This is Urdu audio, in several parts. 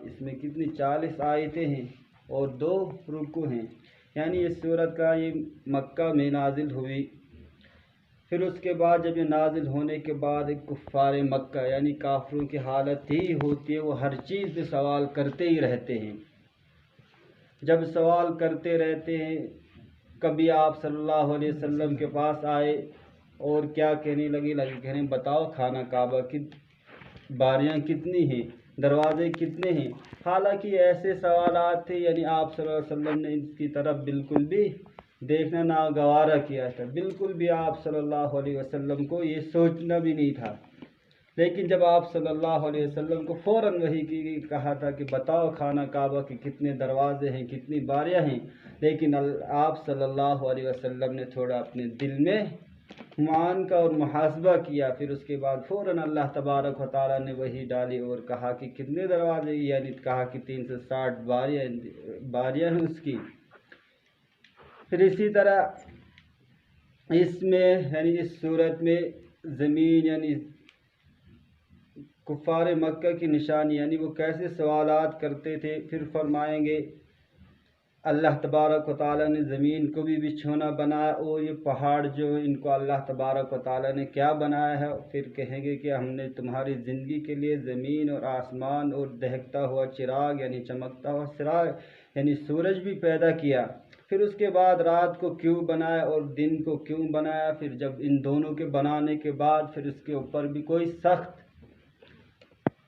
اس میں کتنی 40 آیتیں ہیں اور 2 رکوع ہیں، یعنی اس صورت کا یہ مکہ میں نازل ہوئی۔ پھر اس کے بعد جب یہ نازل ہونے کے بعد کفار مکہ یعنی کافروں کی حالت ہی ہوتی ہے، وہ ہر چیز پہ سوال کرتے ہی رہتے ہیں۔ جب سوال کرتے رہتے ہیں، کبھی آپ صلی اللہ علیہ وسلم کے پاس آئے اور کیا کہنے لگے بتاؤ خانہ کعبہ کی باریاں کتنی ہیں، دروازے کتنے ہیں۔ حالانکہ ایسے سوالات تھے، یعنی آپ صلی اللہ علیہ وسلم نے اس کی طرف بالکل بھی دیکھنا ناگوارا کیا تھا، بالکل بھی آپ صلی اللہ علیہ وسلم کو یہ سوچنا بھی نہیں تھا۔ لیکن جب آپ صلی اللہ علیہ وسلم کو فوراً وحی کی کہا تھا کہ بتاؤ خانہ کعبہ کے کتنے دروازے ہیں، کتنی باریاں ہیں، لیکن آپ صلی اللہ علیہ وسلم نے تھوڑا اپنے دل میں مان کا اور محاسبہ کیا، پھر اس کے بعد فوراً اللہ تبارک و تعالیٰ نے وحی ڈالی اور کہا کہ کتنے دروازے، یعنی کہا کہ 360 باریاں ہیں اس کی۔ پھر اسی طرح اس میں یعنی اس صورت میں زمین یعنی کفار مکہ کی نشانی یعنی وہ کیسے سوالات کرتے تھے، پھر فرمائیں گے اللہ تبارک و تعالیٰ نے زمین کو بھی بچھونا بنایا اور یہ پہاڑ جو ان کو اللہ تبارک و تعالیٰ نے کیا بنایا ہے، پھر کہیں گے کہ ہم نے تمہاری زندگی کے لیے زمین اور آسمان اور دہکتا ہوا چراغ یعنی چمکتا ہوا چراغ یعنی سورج بھی پیدا کیا۔ پھر اس کے بعد رات کو کیوں بنایا اور دن کو کیوں بنایا، پھر جب ان دونوں کے بنانے کے بعد پھر اس کے اوپر بھی کوئی سخت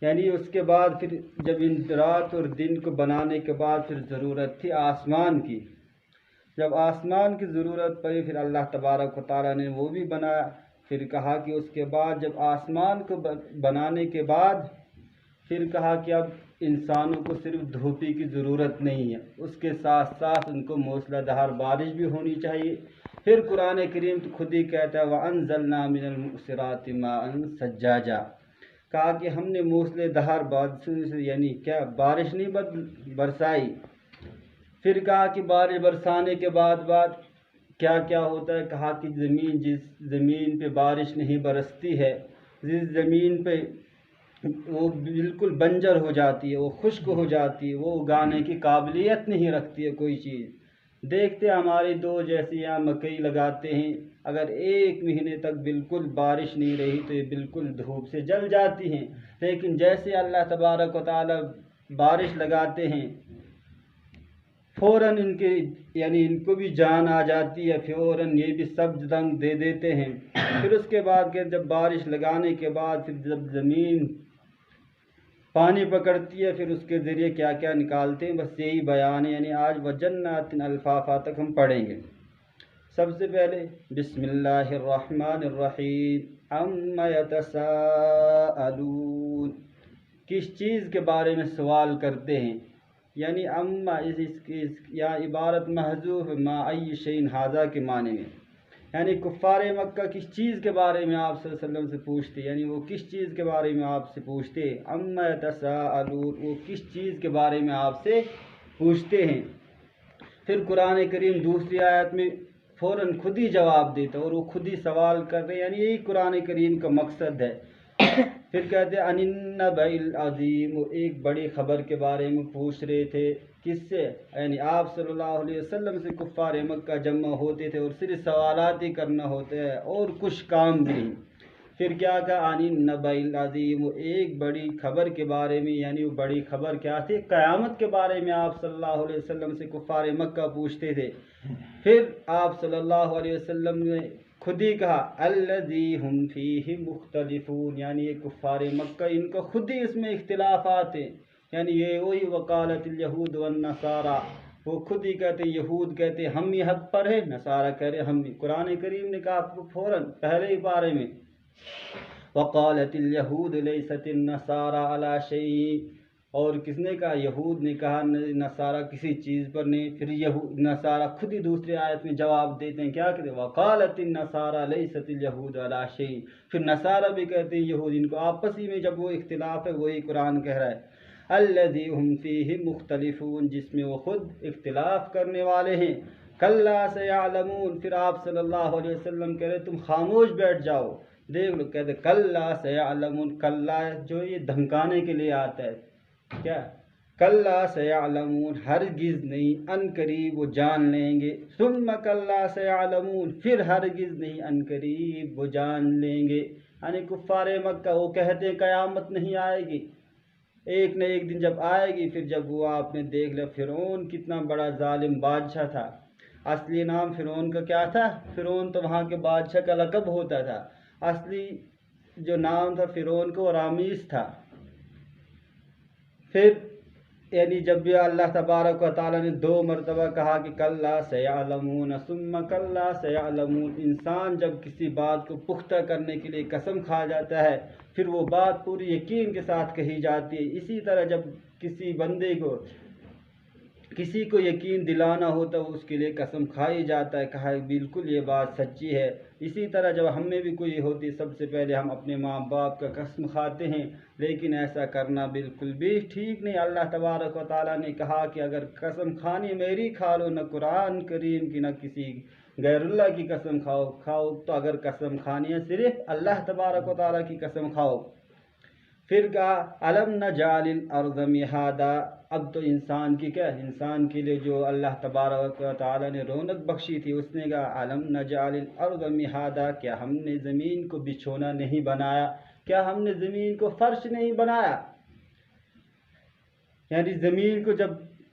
یعنی اس کے بعد پھر جب ان رات اور دن کو بنانے کے بعد پھر ضرورت تھی آسمان کی، جب آسمان کی ضرورت پڑی پھر اللہ تبارک و تعالیٰ نے وہ بھی بنایا۔ پھر کہا کہ اس کے بعد جب آسمان کو بنانے کے بعد پھر کہا کہ اب انسانوں کو صرف دھوپی کی ضرورت نہیں ہے، اس کے ساتھ ساتھ ان کو موسلا دھار بارش بھی ہونی چاہیے۔ پھر قرآن کریم تو خود ہی کہتا ہے وَأَنزَلْنَا مِنَ الْمُعْصِرَاتِ مَاءً ثَجَّاجًا، کہا کہ ہم نے موسلے دھار بارشوں سے یعنی کیا بارش نہیں برسائی۔ پھر کہا کہ بارش برسانے کے بعد کیا کیا ہوتا ہے، کہا کہ جس زمین پہ بارش نہیں برستی ہے، جس زمین پہ وہ بالکل بنجر ہو جاتی ہے، وہ خشک ہو جاتی ہے، وہ اگانے کی قابلیت نہیں رکھتی ہے کوئی چیز۔ دیکھتے ہماری دو جیسے یہاں مکئی لگاتے ہیں، اگر 1 مہینے تک بالکل بارش نہیں رہی تو یہ بالکل دھوپ سے جل جاتی ہیں، لیکن جیسے اللہ تبارک و تعالیٰ بارش لگاتے ہیں فوراً ان کو بھی جان آ جاتی ہے، فوراً یہ بھی سبز رنگ دے دیتے ہیں۔ پھر اس کے بعد کہ جب بارش لگانے کے بعد پھر جب زمین پانی پکڑتی ہے پھر اس کے ذریعے کیا کیا نکالتے ہیں، بس یہی بیان ہے، یعنی آج وَجَنَّاتٍ الْفَافَا تک ہم پڑھیں گے۔ سب سے پہلے بسم اللہ الرحمن الرحیم عَمَّ يَتَسَاءَلُونَ، کس چیز کے بارے میں سوال کرتے ہیں، یعنی یا عبارت محذوف ما ای شیء ھذا کے معنی میں، یعنی کفار مکہ کس چیز کے بارے میں آپ صلی اللہ علیہ وسلم سے پوچھتے، یعنی وہ کس چیز کے بارے میں آپ سے پوچھتے، عَمَّ يَتَسَاءَلُونَ، وہ کس چیز کے بارے میں آپ سے پوچھتے ہیں۔ پھر قرآن کریم دوسری آیت میں فوراً خود ہی جواب دیتا اور وہ خود ہی سوال کر رہے ہیں، یعنی یہی قرآن کریم کا مقصد ہے۔ پھر کہتے ہیں عَنِ النَّبَإِ الْعَظِيمِ، وہ ایک بڑی خبر کے بارے میں پوچھ رہے تھے، کس سے، یعنی آپ صلی اللہ علیہ وسلم سے کفار مکہ جمع ہوتے تھے اور صرف سوالات ہی کرنا ہوتا ہے اور کچھ کام بھی نہیں۔ پھر کیا کہا عَنِ النَّبَإِ الْعَظِيمِ، وہ ایک بڑی خبر کے بارے میں، یعنی وہ بڑی خبر کیا تھی، قیامت کے بارے میں آپ صلی اللہ علیہ وسلم سے کفار مکہ پوچھتے تھے۔ پھر آپ صلی اللہ علیہ وسلم نے خود ہی کہا الذی ہم فیہ مختلفون، یعنی یہ کفار مکہ ان کا خود ہی اس میں اختلافات ہیں، یعنی یہ وہی وقالت الیہود والنصارى، وہ خود ہی کہتے ہیں، یہود کہتے ہیں ہم ہی حق پر ہیں، نصارہ کہہ رہے ہم ہی۔ قرآن کریم نے کہا فوراً پہلے ہی بارے میں وقالت الیہود لیست النصارى علی شیء، اور کس نے کہا، یہود نے کہا نصارہ کسی چیز پر نہیں۔ پھر نصارہ خود ہی دوسری آیت میں جواب دیتے ہیں، کیا کہتے ہیں وقالت النصارى لیست الیہود علی شیء، پھر نصارہ بھی کہتے ہیں یہود، ان کو آپس ہی میں جب وہ اختلاف ہے وہی قرآن کہہ رہا ہے الذی ہم فیہ مختلفون، جس میں وہ خود اختلاف کرنے والے ہیں۔ کلا سیعلمون، پھر آپ صلی اللہ علیہ وسلم کہہ رہے تم خاموش بیٹھ جاؤ، دیکھ لو، کہتے کلا سیعلمون، کلا جو یہ دھمکانے کے لیے آتا ہے، کیا کلا سیعلمون، ہرگز نہیں، ان قریب وہ جان لیں گے، ثم کلا سیعلمون، پھر ہرگز نہیں، ان قریب وہ جان لیں گے۔ یعنی کفار مکہ وہ کہتے ہیں قیامت نہیں آئے گی، ایک نہ ایک دن جب آئے گی، پھر جب وہ آپ نے دیکھ لیا فرعون کتنا بڑا ظالم بادشاہ تھا، اصلی نام فرعون کا کیا تھا؟ فرعون تو وہاں کے بادشاہ کا لقب ہوتا تھا، اصلی جو نام تھا فرعون کو رامیس تھا۔ پھر یعنی جب بھی اللہ تبارک و تعالیٰ نے 2 مرتبہ کہا کہ کلا سیعلمون ثم کلا سیعلمون، انسان جب کسی بات کو پختہ کرنے کے لیے قسم کھا جاتا ہے پھر وہ بات پوری یقین کے ساتھ کہی جاتی ہے۔ اسی طرح جب کسی بندے کو کسی کو یقین دلانا ہوتا ہے اس کے لیے قسم کھائی جاتا ہے، کہا بالکل یہ بات سچی ہے۔ اسی طرح جب ہم میں بھی کوئی ہوتی سب سے پہلے ہم اپنے ماں باپ کا قسم کھاتے ہیں، لیکن ایسا کرنا بالکل بھی ٹھیک نہیں۔ اللہ تبارک و تعالیٰ نے کہا کہ اگر قسم کھانی میری کھا لو، نہ قرآن کریم کی نہ کسی غیر اللہ کی قسم کھاؤ تو اگر قسم کھانی ہے صرف اللہ تبارک و تعالیٰ کی قسم کھاؤ۔ پھر کہا الم نجعل الارض مہادا، اب تو انسان کی کیا، انسان کے لیے جو اللہ تبارک و تعالیٰ نے رونق بخشی تھی، اس نے کہا الم نجعل الارض مہادا، کیا ہم نے زمین کو بچھونا نہیں بنایا، کیا ہم نے زمین کو فرش نہیں بنایا؟ یعنی زمین کو جب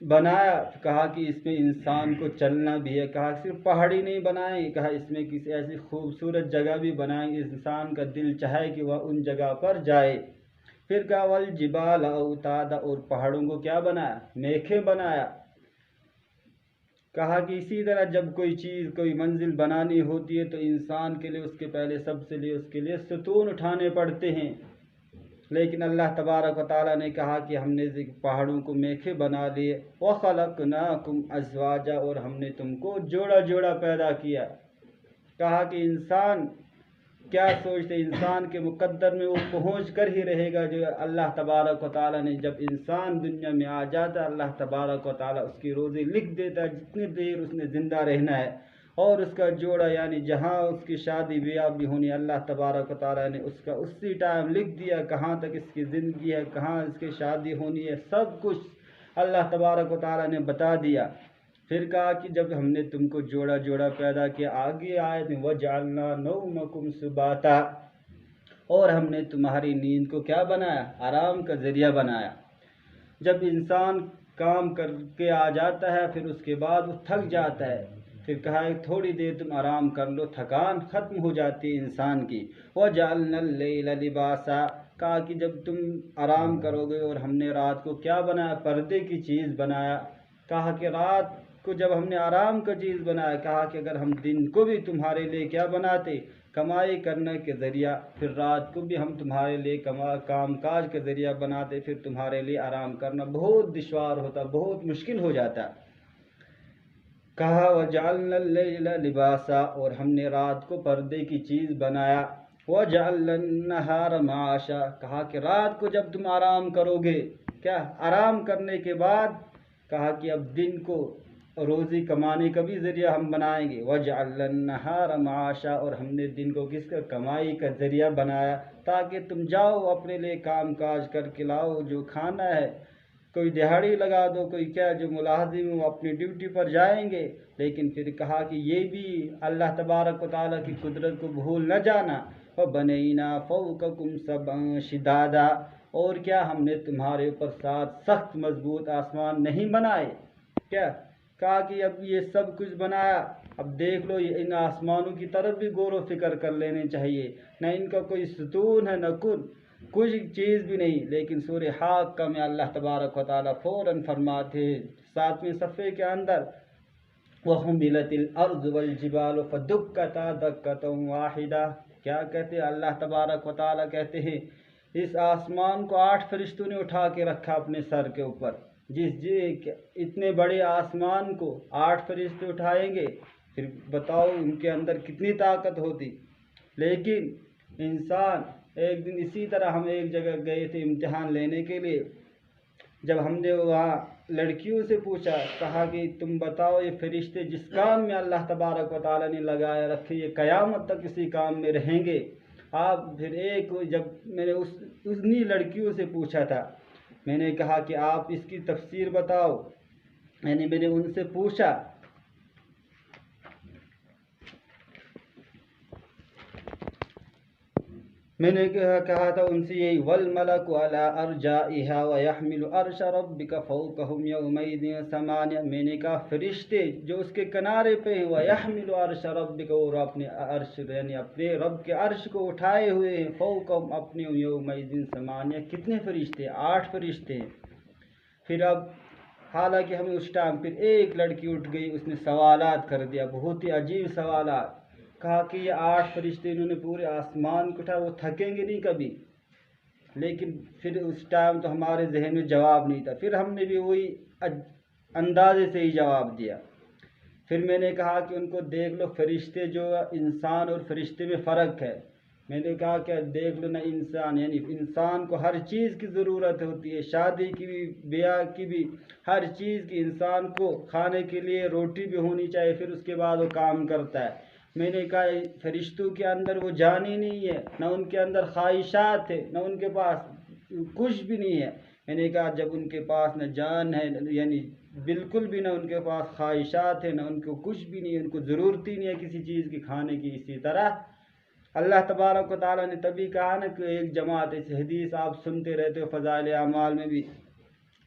بنایا کہا کہ اس میں انسان کو چلنا بھی ہے، کہا صرف پہاڑی نہیں بنائیں گے، کہا اس میں کسی ایسی خوبصورت جگہ بھی بنائیں گے انسان کا دل چاہے کہ وہ ان جگہ پر جائے۔ پھر کہا والجبال اوتادا، اور پہاڑوں کو کیا بنایا؟ میخیں بنایا۔ کہا کہ اسی طرح جب کوئی چیز کوئی منزل بنانی ہوتی ہے تو انسان کے لیے اس کے پہلے سب سے لیے اس کے لیے ستون اٹھانے پڑتے ہیں، لیکن اللہ تبارک و تعالیٰ نے کہا کہ ہم نے پہاڑوں کو میخیں بنا لیے، وَخَلَقْنَاكُمْ أَزْوَاجًا، اور ہم نے تم کو جوڑا جوڑا پیدا کیا۔ کہا کہ انسان کیا سوچتے، انسان کے مقدر میں وہ پہنچ کر ہی رہے گا جو اللہ تبارک و تعالیٰ نے، جب انسان دنیا میں آ جاتا ہے اللہ تبارک و تعالیٰ اس کی روزی لکھ دیتا ہے جتنی دیر اس نے زندہ رہنا ہے، اور اس کا جوڑا یعنی جہاں اس کی شادی بیاہ بھی ہونی اللہ تبارک و تعالیٰ نے اس کا اسی ٹائم لکھ دیا، کہاں تک اس کی زندگی ہے، کہاں اس کی شادی ہونی ہے، سب کچھ اللہ تبارک و تعالیٰ نے بتا دیا۔ پھر کہا کہ جب ہم نے تم کو جوڑا جوڑا پیدا کیا، آگے آیت میں وَجَعَلْنَا نَوْمَكُمْ سُبَاتًا، اور ہم نے تمہاری نیند کو کیا بنایا؟ آرام کا ذریعہ بنایا۔ جب انسان کام کر کے آ جاتا ہے پھر اس کے بعد وہ تھک جاتا ہے، پھر کہا تھوڑی دیر تم آرام کر لو، تھکان ختم ہو جاتی ہے انسان کی۔ وَجَعَلْنَا اللَّيْلَ لِبَاسًا، کہا کہ جب تم آرام کرو گے، اور ہم نے رات کو کیا بنایا؟ پردے کی چیز بنایا۔ کہا کہ رات کو جب ہم نے آرام کا چیز بنایا، کہا کہ اگر ہم دن کو بھی تمہارے لیے کیا بناتے؟ کمائی کرنے کے ذریعہ، پھر رات کو بھی ہم تمہارے لیے کام کاج کے ذریعہ بناتے، پھر تمہارے لیے آرام کرنا بہت دشوار ہوتا، بہت مشکل ہو جاتا۔ کہا وَجَعَلْنَا اللَّيْلَ لِبَاسًا، اور ہم نے رات کو پردے کی چیز بنایا۔ وَجَعَلْنَا النَّهَارَ مَعَاشًا، کہا کہ رات کو جب تم آرام کرو گے، کیا آرام کرنے کے بعد کہا کہ اب دن کو روزی کمانے کا بھی ذریعہ ہم بنائیں گے۔ وَجَعَلْنَا النَّهَارَ مَعَاشًا، اور ہم نے دن کو کس کا؟ کمائی کا ذریعہ بنایا، تاکہ تم جاؤ اپنے لیے کام کاج کر کے لاؤ جو کھانا ہے، کوئی دہاڑی لگا دو، کوئی کیا جو ملازم وہ اپنی ڈیوٹی پر جائیں گے۔ لیکن پھر کہا کہ یہ بھی اللہ تبارک و تعالیٰ کی قدرت کو بھول نہ جانا۔ وَبَنَيْنَا فَوْقَكُمْ سَبْعًا شِدَادًا، اور کیا ہم نے تمہارے اوپر 7 سخت مضبوط آسمان نہیں بنائے؟ کیا کہا کہ اب یہ سب کچھ بنایا، اب دیکھ لو ان آسمانوں کی طرف بھی غور و فکر کر لینے چاہیے، نہ ان کا کوئی ستون ہے نہ کچھ چیز بھی نہیں۔ لیکن سورہ حاقہ میں اللہ تبارک و تعالیٰ فوراً فرماتے ہیں 7ویں صفحے کے اندر وَحُمِلَتِ الْأَرْضُ وَالْجِبَالُ فَدُكَّتَا دَكَّةً وَاحِدَةً، کیا کہتے ہیں اللہ تبارک و تعالیٰ کہتے ہیں اس آسمان کو 8 فرشتوں نے اٹھا کے رکھا اپنے سر کے اوپر، اتنے بڑے آسمان کو 8 فرشتے اٹھائیں گے، پھر بتاؤ ان کے اندر کتنی طاقت ہوتی۔ لیکن انسان ایک دن اسی طرح ہم ایک جگہ گئے تھے امتحان لینے کے لیے، جب ہم نے وہاں لڑکیوں سے پوچھا، کہا کہ تم بتاؤ یہ فرشتے جس کام میں اللہ تبارک و تعالیٰ نے لگایا رکھے یہ قیامت تک اسی کام میں رہیں گے؟ آپ پھر جب میں نے انہی لڑکیوں سے پوچھا تھا میں نے کہا کہ آپ اس کی تفسیر بتاؤ، یعنی میں نے ان سے پوچھا، میں نے کہا تھا ان سے یہی وَالْمَلَكُ عَلَىٰ أَرْجَائِهَا وَيَحْمِلُ عَرْشَ رَبِّكَ فَوْقَهُمْ يَوْمَئِذٍ ثَمَانِيَةٌ، میں نے کہا فرشتے جو اس کے کنارے پہ ہیں، وَيَحْمِلُ عَرْشَ رَبِّكَ، اور اپنے عرش یعنی اپنے رب کے عرش کو اٹھائے ہوئے ہیں، فَوْقَهُمْ اپنے يَوْمَئِذٍ ثَمَانِيَةٌ، کتنے فرشتے؟ 8 فرشتے ہیں۔ پھر اب حالانکہ ہمیں اس ٹائم پھر ایک لڑکی اٹھ گئی، اس نے سوالات کر دیا، بہت ہی عجیب سوالات، کہا کہ یہ 8 فرشتے انہوں نے پورے آسمان کو اٹھا، وہ تھکیں گے نہیں کبھی؟ لیکن پھر اس ٹائم تو ہمارے ذہن میں جواب نہیں تھا، پھر ہم نے بھی وہی اندازے سے ہی جواب دیا۔ پھر میں نے کہا کہ ان کو دیکھ لو، فرشتے جو انسان اور فرشتے میں فرق ہے۔ میں نے کہا کہ دیکھ لو نا، انسان یعنی انسان کو ہر چیز کی ضرورت ہوتی ہے، شادی کی بھی، بیاہ کی بھی، ہر چیز کی، انسان کو کھانے کے لیے روٹی بھی ہونی چاہیے، پھر اس کے بعد وہ کام کرتا ہے۔ میں نے کہا فرشتوں کے اندر وہ جان ہی نہیں ہے، نہ ان کے اندر خواہشات ہے، نہ ان کے پاس کچھ بھی نہیں ہے۔ میں نے کہا جب ان کے پاس نہ جان ہے، یعنی بالکل بھی نہ ان کے پاس خواہشات ہے، نہ ان کو کچھ بھی نہیں ہے، ان کو ضرورت ہی نہیں ہے کسی چیز کی کھانے کی، اسی طرح اللہ تبارک و تعالیٰ نے تبھی کہا نا کہ ایک جماعت، ایسی حدیث آپ سنتے رہتے ہو فضائل اعمال میں بھی،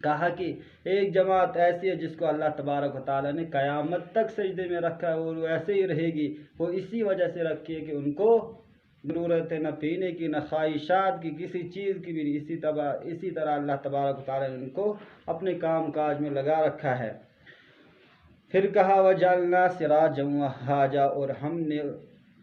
کہا کہ ایک جماعت ایسی ہے جس کو اللہ تبارک و تعالیٰ نے قیامت تک سجدے میں رکھا ہے، اور وہ ایسے ہی رہے گی۔ وہ اسی وجہ سے رکھی ہے کہ ان کو ضرورت ہے نہ پینے کی، نہ خواہشات کی، کسی چیز کی بھی نہیں۔ اسی طرح اللہ تبارک و تعالیٰ نے ان کو اپنے کام کاج میں لگا رکھا ہے۔ پھر کہا وَجَعَلْنَا سِرَاجًا وَهَّاجًا، اور ہم نے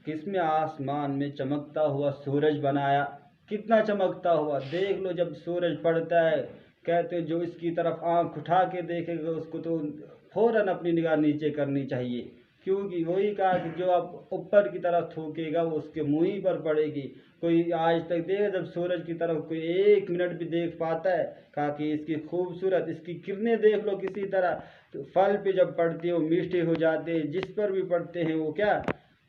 کس میں؟ آسمان میں چمکتا ہوا سورج بنایا۔ کتنا چمکتا ہوا؟ دیکھ لو جب سورج پڑتا ہے، کہتے جو اس کی طرف آنکھ اٹھا کے دیکھے گا اس کو تو فوراً اپنی نگاہ نیچے کرنی چاہیے، کیونکہ وہی کہا کہ جو اب اوپر کی طرف تھوکے گا وہ اس کے منہ پر پڑے گی۔ کوئی آج تک دیکھے جب سورج کی طرف کوئی 1 منٹ بھی دیکھ پاتا ہے؟ کہا کہ اس کی خوبصورت، اس کی کرنیں دیکھ لو کسی طرح، تو پھل پہ جب پڑتے ہیں وہ میٹھے ہو جاتے ہیں، جس پر بھی پڑتے ہیں وہ کیا؟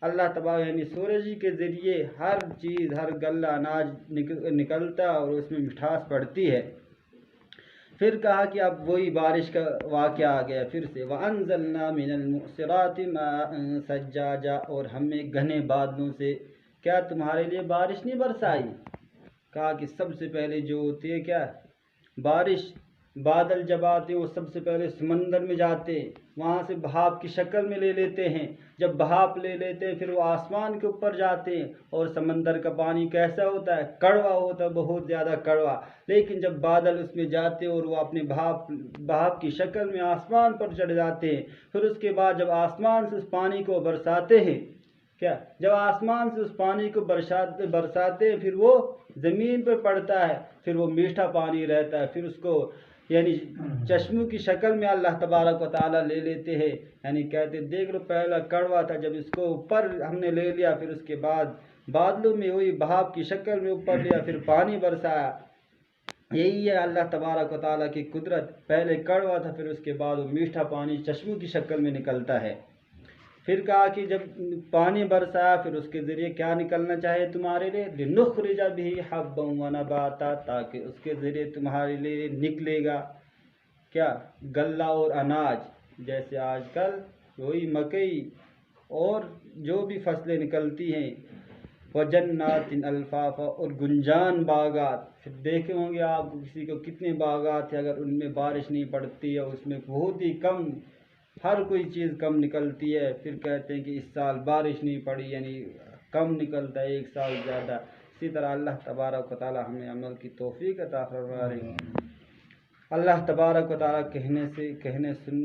اللہ تبارک یعنی سورج کے ذریعے ہر چیز، ہر غلہ اناج نکلتا ہے اور اس میں مٹھاس پڑتی ہے۔ پھر کہا کہ اب وہی بارش کا واقعہ آ گیا پھر سے، وَأَنزَلْنَا مِنَ الْمُعْصِرَاتِ مَاءً ثَجَّاجًا، اور ہم نے گھنے بادلوں سے کیا تمہارے لیے بارش نہیں برسائی؟ کہا کہ سب سے پہلے جو ہوتی ہے کیا؟ بارش، بادل جب آتے ہیں وہ سب سے پہلے سمندر میں جاتے ہیں، وہاں سے بھاپ کی شکل میں لے لیتے ہیں، جب بھاپ لے لیتے ہیں پھر وہ آسمان کے اوپر جاتے ہیں، اور سمندر کا پانی کیسا ہوتا ہے؟ کڑوا ہوتا ہے، بہت زیادہ کڑوا، لیکن جب بادل اس میں جاتے ہیں اور وہ اپنے بھاپ کی شکل میں آسمان پر چڑھ جاتے ہیں، پھر اس کے بعد جب آسمان سے اس پانی کو برساتے ہیں، کیا جب آسمان سے اس پانی کو برساتے ہیں پھر وہ زمین پر پڑتا ہے، پھر وہ میٹھا پانی رہتا ہے، پھر اس کو یعنی چشموں کی شکل میں اللہ تبارک و تعالیٰ لے لیتے ہیں، یعنی کہتے دیکھ لو پہلا کڑوا تھا، جب اس کو اوپر ہم نے لے لیا پھر اس کے بعد بادلوں میں وہی بھاپ کی شکل میں اوپر لیا، پھر پانی برسایا۔ یہی ہے اللہ تبارک و تعالیٰ کی قدرت، پہلے کڑوا تھا پھر اس کے بعد وہ میٹھا پانی چشموں کی شکل میں نکلتا ہے۔ پھر کہا کہ جب پانی برسایا پھر اس کے ذریعے کیا نکلنا چاہیے تمہارے لیے؟ لِنُخْرِجَ بِهِ حَبًّا وَنَبَاتًا، تاکہ اس کے ذریعے تمہارے لیے نکلے گا کیا؟ غلہ اور اناج، جیسے آج کل وہی مکئی اور جو بھی فصلیں نکلتی ہیں، وَجَنَّاتٍ أَلْفَافًا، اور گنجان باغات۔ پھر دیکھے ہوں گے آپ کسی کو کتنے باغات ہیں، اگر ان میں بارش نہیں پڑتی ہے، اس میں بہت ہی کم، ہر کوئی چیز کم نکلتی ہے، پھر کہتے ہیں کہ اس سال بارش نہیں پڑی، یعنی کم نکلتا ہے، ایک سال زیادہ۔ اسی طرح اللہ تبارک و تعالیٰ ہمیں عمل کی توفیق عطا فرمائے۔ اللہ تبارک و تعالیٰ کہنے سننے